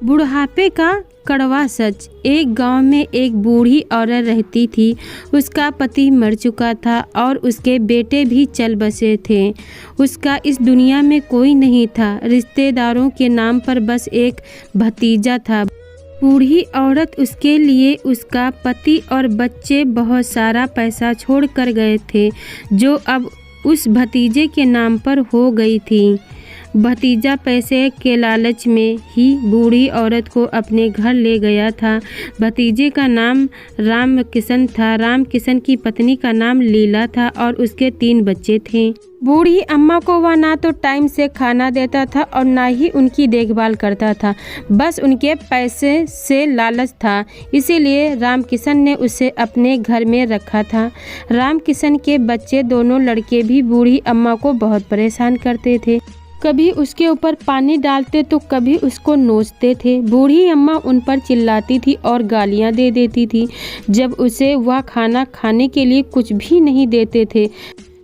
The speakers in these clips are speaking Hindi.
बुढ़ापे का कड़वा सच। एक गांव में एक बूढ़ी औरत रहती थी। उसका पति मर चुका था और उसके बेटे भी चल बसे थे। उसका इस दुनिया में कोई नहीं था। रिश्तेदारों के नाम पर बस एक भतीजा था। बूढ़ी औरत उसके लिए उसका पति और बच्चे बहुत सारा पैसा छोड़ कर गए थे, जो अब उस भतीजे के नाम पर हो गई थी। भतीजा पैसे के लालच में ही बूढ़ी औरत को अपने घर ले गया था। भतीजे का नाम राम किशन था। राम किशन की पत्नी का नाम लीला था और उसके 3 बच्चे थे। बूढ़ी अम्मा को वह ना तो टाइम से खाना देता था और ना ही उनकी देखभाल करता था। बस उनके पैसे से लालच था, इसीलिए राम किशन ने उसे अपने घर में रखा था। राम किशन के बच्चे दोनों लड़के भी बूढ़ी अम्मा को बहुत परेशान करते थे। कभी उसके ऊपर पानी डालते तो कभी उसको नोचते थे। बूढ़ी अम्मा उन पर चिल्लाती थी और गालियां दे देती थी जब उसे वह खाना खाने के लिए कुछ भी नहीं देते थे।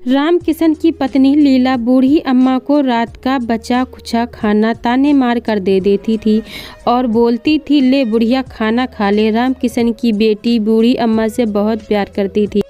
राम किशन की पत्नी लीला बूढ़ी अम्मा को रात का बचा खुचा खाना ताने मार कर दे देती थी और बोलती थी, ले बुढ़िया खाना खा ले। राम किशन की बेटी बूढ़ी अम्मा से बहुत प्यार करती थी।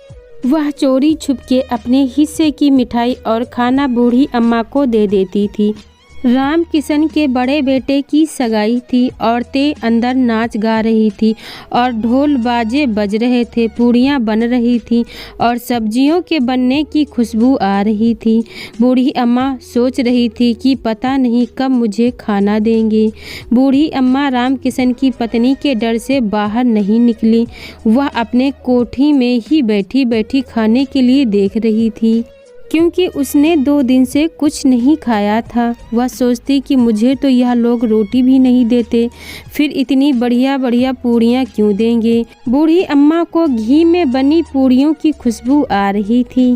वह चोरी छुपके अपने हिस्से की मिठाई और खाना बूढ़ी अम्मा को दे देती थी। राम किशन के बड़े बेटे की सगाई थी। औरतें अंदर नाच गा रही थी और ढोल बाजे बज रहे थे। पूड़ियाँ बन रही थी और सब्जियों के बनने की खुशबू आ रही थी। बूढ़ी अम्मा सोच रही थी कि पता नहीं कब मुझे खाना देंगे। बूढ़ी अम्मा राम किशन की पत्नी के डर से बाहर नहीं निकली। वह अपने कोठी में ही बैठी बैठी खाने के लिए देख रही थी, क्योंकि उसने 2 दिन से कुछ नहीं खाया था। वह सोचती कि मुझे तो यह लोग रोटी भी नहीं देते, फिर इतनी बढ़िया बढ़िया पूड़ियाँ क्यों देंगे। बूढ़ी अम्मा को घी में बनी पूड़ियों की खुशबू आ रही थी।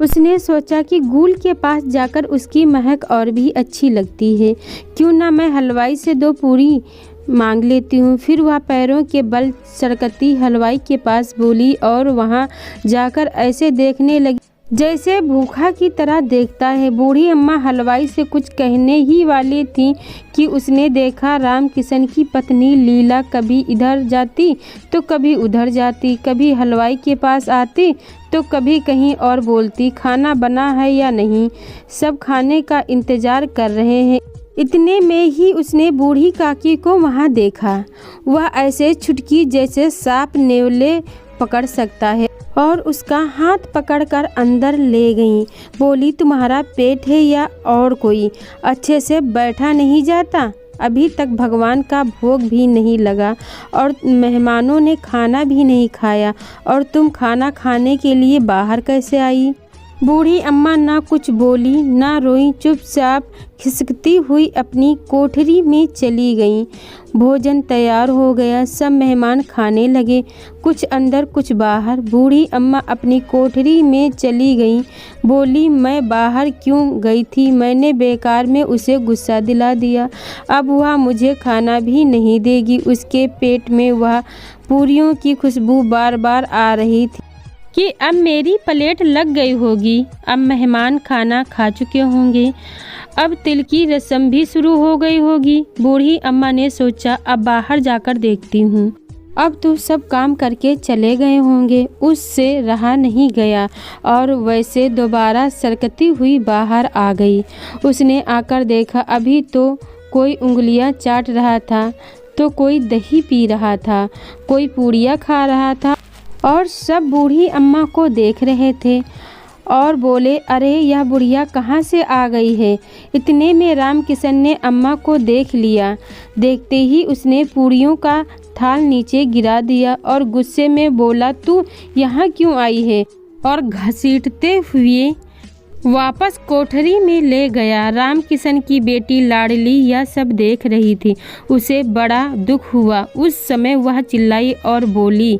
उसने सोचा कि गुल के पास जाकर उसकी महक और भी अच्छी लगती है। क्यों ना मैं हलवाई से 2 पूड़ी मांग लेती हूँ। फिर वह पैरों के बल सरकती हलवाई के पास बोली और वहाँ जाकर ऐसे देखने लगी जैसे भूखा की तरह देखता है। बूढ़ी अम्मा हलवाई से कुछ कहने ही वाली थी कि उसने देखा राम किशन की पत्नी लीला कभी इधर जाती तो कभी उधर जाती, कभी हलवाई के पास आती तो कभी कहीं और बोलती, खाना बना है या नहीं, सब खाने का इंतजार कर रहे हैं। इतने में ही उसने बूढ़ी काकी को वहाँ देखा। वह ऐसे छुटकी जैसे सांप नेवले पकड़ सकता है और उसका हाथ पकड़कर अंदर ले गई। बोली, तुम्हारा पेट है या और कोई? अच्छे से बैठा नहीं जाता? अभी तक भगवान का भोग भी नहीं लगा और मेहमानों ने खाना भी नहीं खाया और तुम खाना खाने के लिए बाहर कैसे आई? बूढ़ी अम्मा ना कुछ बोली ना रोई, चुपचाप खिसकती हुई अपनी कोठरी में चली गई। भोजन तैयार हो गया। सब मेहमान खाने लगे, कुछ अंदर कुछ बाहर। बूढ़ी अम्मा अपनी कोठरी में चली गई। बोली, मैं बाहर क्यों गई थी? मैंने बेकार में उसे गुस्सा दिला दिया। अब वह मुझे खाना भी नहीं देगी। उसके पेट में वह पूरियों की खुशबू बार बार आ रही थी कि अब मेरी प्लेट लग गई होगी। अब मेहमान खाना खा चुके होंगे, अब तिल की रस्म भी शुरू हो गई होगी। बूढ़ी अम्मा ने सोचा, अब बाहर जाकर देखती हूँ। अब तो सब काम करके चले गए होंगे। उससे रहा नहीं गया और वैसे दोबारा सरकती हुई बाहर आ गई। उसने आकर देखा, अभी तो कोई उंगलियां चाट रहा था तो कोई दही पी रहा था, कोई पूड़ियाँ खा रहा था और सब बूढ़ी अम्मा को देख रहे थे और बोले, अरे यह बुढ़िया कहाँ से आ गई है? इतने में राम किशन ने अम्मा को देख लिया। देखते ही उसने पूड़ियों का थाल नीचे गिरा दिया और गुस्से में बोला, तू यहाँ क्यों आई है? और घसीटते हुए वापस कोठरी में ले गया। राम किशन की बेटी लाडली यह सब देख रही थी। उसे बड़ा दुख हुआ। उस समय वह चिल्लाई और बोली,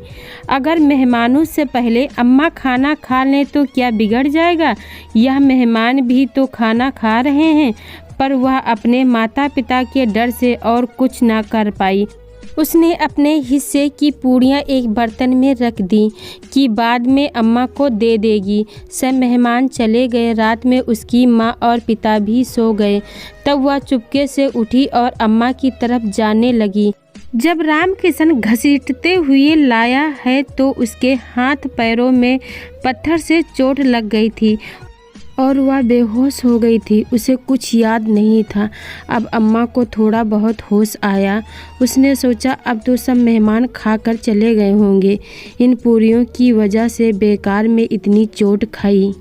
अगर मेहमानों से पहले अम्मा खाना खा लें तो क्या बिगड़ जाएगा? यह मेहमान भी तो खाना खा रहे हैं। पर वह अपने माता पिता के डर से और कुछ ना कर पाई। उसने अपने हिस्से की पूड़ियाँ एक बर्तन में रख दी कि बाद में अम्मा को दे देगी। सब मेहमान चले गए। रात में उसकी माँ और पिता भी सो गए। तब वह चुपके से उठी और अम्मा की तरफ जाने लगी। जब रामकिशन घसीटते हुए लाया है तो उसके हाथ पैरों में पत्थर से चोट लग गई थी और वह बेहोश हो गई थी। उसे कुछ याद नहीं था। अब अम्मा को थोड़ा बहुत होश आया। उसने सोचा अब तो सब मेहमान खाकर चले गए होंगे। इन पूरियों की वजह से बेकार में इतनी चोट खाई।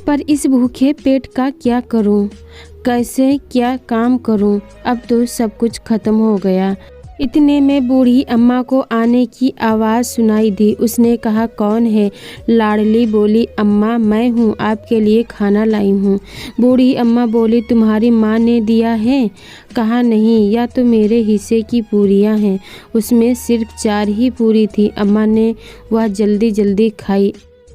पर इस भूखे पेट का क्या करूं? कैसे क्या काम करूं? अब तो सब कुछ खत्म हो गया। इतने में बूढ़ी अम्मा को आने की आवाज़ सुनाई दी। उसने कहा, कौन है? लाडली बोली, अम्मा मैं हूँ, आपके लिए खाना लाई हूँ। बूढ़ी अम्मा बोली, तुम्हारी माँ ने दिया है? कहा, नहीं, या तो मेरे हिस्से की पूरियाँ हैं। उसमें सिर्फ 4 ही पूरी थी। अम्मा ने वह जल्दी जल्दी खाई।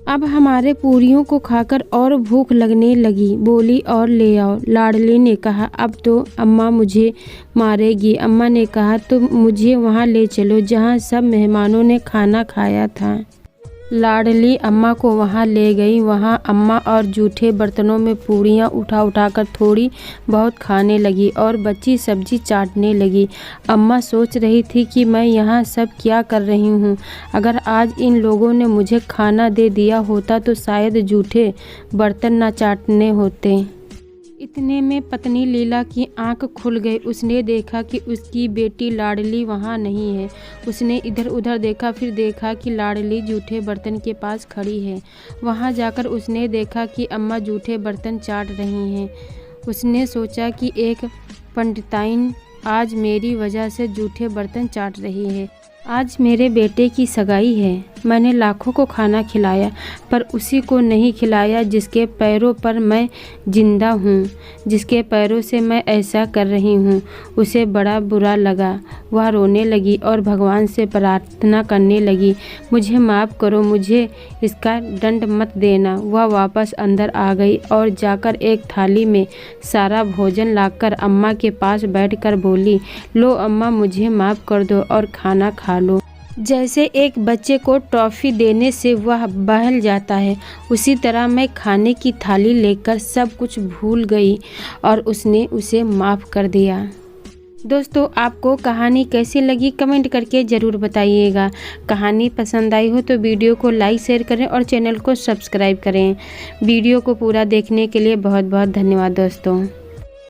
अब हमारे पूरियों को खाकर और भूख लगने लगी। बोली, और ले आओ। लाडली ने कहा, अब तो अम्मा मुझे मारेगी। अम्मा ने कहा, तो मुझे वहाँ ले चलो जहाँ सब मेहमानों ने खाना खाया था। लाडली अम्मा को वहाँ ले गई। वहाँ अम्मा और जूठे बर्तनों में पूड़ियाँ उठा उठाकर थोड़ी बहुत खाने लगी और बची सब्जी चाटने लगी। अम्मा सोच रही थी कि मैं यहाँ सब क्या कर रही हूँ। अगर आज इन लोगों ने मुझे खाना दे दिया होता तो शायद जूठे बर्तन न चाटने होते। इतने में पत्नी लीला की आंख खुल गई। उसने देखा कि उसकी बेटी लाडली वहाँ नहीं है। उसने इधर उधर देखा, फिर देखा कि लाडली जूठे बर्तन के पास खड़ी है। वहाँ जाकर उसने देखा कि अम्मा जूठे बर्तन चाट रही हैं। उसने सोचा कि एक पंडिताइन आज मेरी वजह से जूठे बर्तन चाट रही है। आज मेरे बेटे की सगाई है। मैंने लाखों को खाना खिलाया पर उसी को नहीं खिलाया जिसके पैरों पर मैं जिंदा हूँ, जिसके पैरों से मैं ऐसा कर रही हूँ। उसे बड़ा बुरा लगा। वह रोने लगी और भगवान से प्रार्थना करने लगी, मुझे माफ़ करो, मुझे इसका दंड मत देना। वह वापस अंदर आ गई और जाकर एक थाली में सारा भोजन लाकर अम्मा के पास बैठकर बोली, लो अम्मा, मुझे माफ़ कर दो और खाना खा लो। जैसे एक बच्चे को टॉफ़ी देने से वह बहल जाता है, उसी तरह मैं खाने की थाली लेकर सब कुछ भूल गई और उसने उसे माफ़ कर दिया। दोस्तों, आपको कहानी कैसी लगी कमेंट करके ज़रूर बताइएगा। कहानी पसंद आई हो तो वीडियो को लाइक शेयर करें और चैनल को सब्सक्राइब करें। वीडियो को पूरा देखने के लिए बहुत बहुत धन्यवाद दोस्तों।